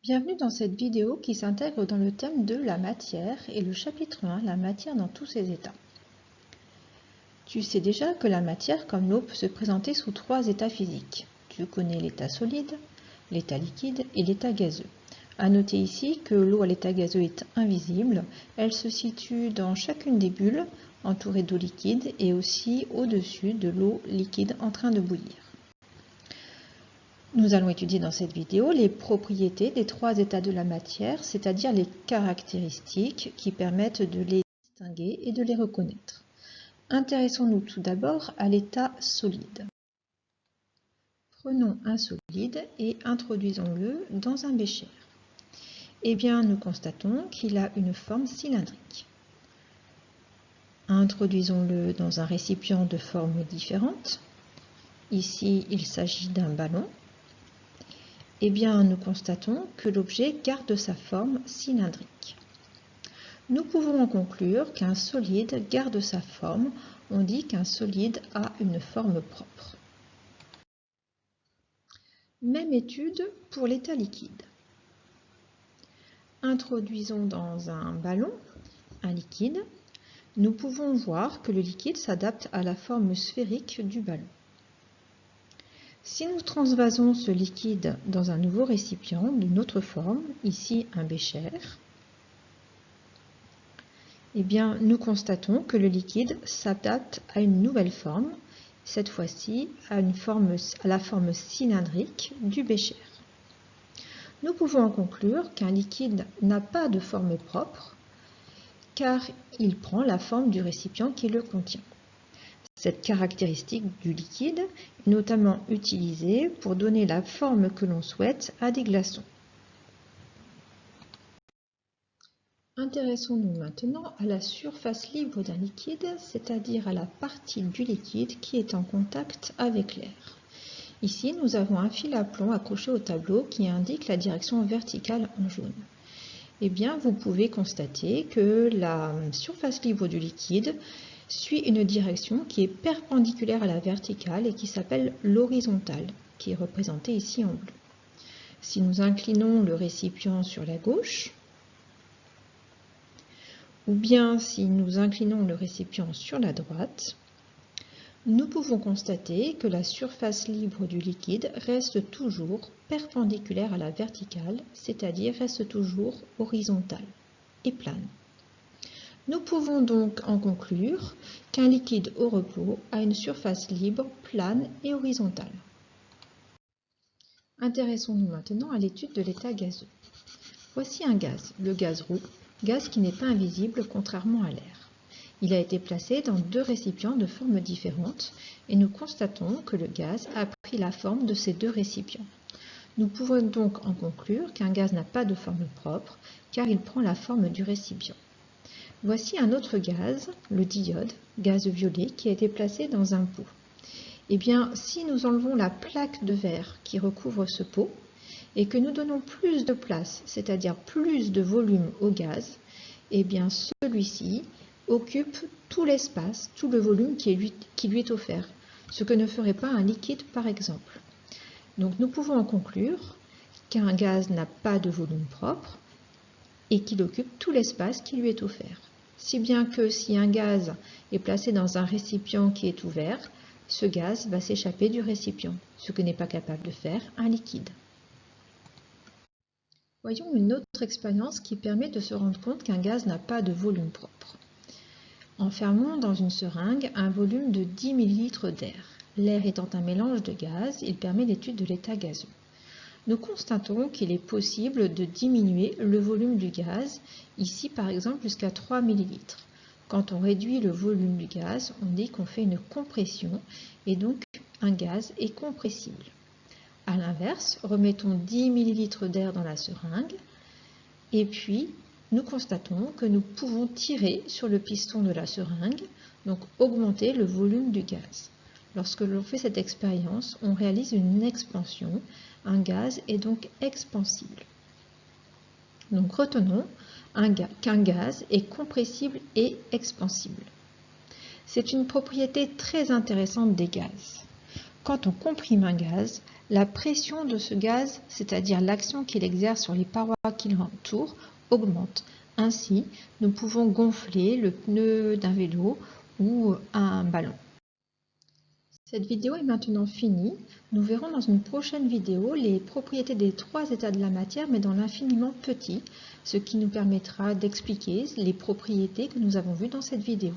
Bienvenue dans cette vidéo qui s'intègre dans le thème de la matière et le chapitre 1, la matière dans tous ses états. Tu sais déjà que la matière comme l'eau peut se présenter sous 3 états physiques. Tu connais l'état solide, l'état liquide et l'état gazeux. À noter ici que l'eau à l'état gazeux est invisible, elle se situe dans chacune des bulles entourée d'eau liquide et aussi au-dessus de l'eau liquide en train de bouillir. Nous allons étudier dans cette vidéo les propriétés des 3 états de la matière, c'est-à-dire les caractéristiques qui permettent de les distinguer et de les reconnaître. Intéressons-nous tout d'abord à l'état solide. Prenons un solide et introduisons-le dans un bécher. Eh bien, nous constatons qu'il a une forme cylindrique. Introduisons-le dans un récipient de formes différentes. Ici, il s'agit d'un ballon. Eh bien, nous constatons que l'objet garde sa forme cylindrique. Nous pouvons en conclure qu'un solide garde sa forme. On dit qu'un solide a une forme propre. Même étude pour l'état liquide. Introduisons dans un ballon un liquide. Nous pouvons voir que le liquide s'adapte à la forme sphérique du ballon. Si nous transvasons ce liquide dans un nouveau récipient d'une autre forme, ici un bécher, eh bien, nous constatons que le liquide s'adapte à une nouvelle forme, cette fois-ci à la forme cylindrique du bécher. Nous pouvons en conclure qu'un liquide n'a pas de forme propre, car il prend la forme du récipient qui le contient. Cette caractéristique du liquide est notamment utilisée pour donner la forme que l'on souhaite à des glaçons. Intéressons-nous maintenant à la surface libre d'un liquide, c'est-à-dire à la partie du liquide qui est en contact avec l'air. Ici, nous avons un fil à plomb accroché au tableau qui indique la direction verticale en jaune. Eh bien, vous pouvez constater que la surface libre du liquide suit une direction qui est perpendiculaire à la verticale et qui s'appelle l'horizontale, qui est représentée ici en bleu. Si nous inclinons le récipient sur la gauche, ou bien si nous inclinons le récipient sur la droite, nous pouvons constater que la surface libre du liquide reste toujours perpendiculaire à la verticale, c'est-à-dire reste toujours horizontale et plane. Nous pouvons donc en conclure qu'un liquide au repos a une surface libre, plane et horizontale. Intéressons-nous maintenant à l'étude de l'état gazeux. Voici un gaz, le gaz roux, gaz qui n'est pas invisible contrairement à l'air. Il a été placé dans 2 récipients de formes différentes et nous constatons que le gaz a pris la forme de ces 2 récipients. Nous pouvons donc en conclure qu'un gaz n'a pas de forme propre car il prend la forme du récipient. Voici un autre gaz, le diode, gaz violet, qui a été placé dans un pot. Eh bien, si nous enlevons la plaque de verre qui recouvre ce pot et que nous donnons plus de place, c'est-à-dire plus de volume au gaz, eh bien celui-ci occupe tout l'espace, tout le volume qui lui est offert, ce que ne ferait pas un liquide par exemple. Donc nous pouvons en conclure qu'un gaz n'a pas de volume propre et qu'il occupe tout l'espace qui lui est offert. Si bien que si un gaz est placé dans un récipient qui est ouvert, ce gaz va s'échapper du récipient, ce que n'est pas capable de faire un liquide. Voyons une autre expérience qui permet de se rendre compte qu'un gaz n'a pas de volume propre. Enfermons dans une seringue un volume de 10 ml d'air. L'air étant un mélange de gaz, il permet l'étude de l'état gazeux. Nous constatons qu'il est possible de diminuer le volume du gaz, ici par exemple jusqu'à 3 ml. Quand on réduit le volume du gaz, on dit qu'on fait une compression et donc un gaz est compressible. A l'inverse, remettons 10 ml d'air dans la seringue et puis nous constatons que nous pouvons tirer sur le piston de la seringue, donc augmenter le volume du gaz. Lorsque l'on fait cette expérience, on réalise une expansion. Un gaz est donc expansible. Donc retenons qu'un gaz est compressible et expansible. C'est une propriété très intéressante des gaz. Quand on comprime un gaz, la pression de ce gaz, c'est-à-dire l'action qu'il exerce sur les parois qui l'entourent, augmente. Ainsi, nous pouvons gonfler le pneu d'un vélo ou un ballon. Cette vidéo est maintenant finie. Nous verrons dans une prochaine vidéo les propriétés des 3 états de la matière, mais dans l'infiniment petit, ce qui nous permettra d'expliquer les propriétés que nous avons vues dans cette vidéo.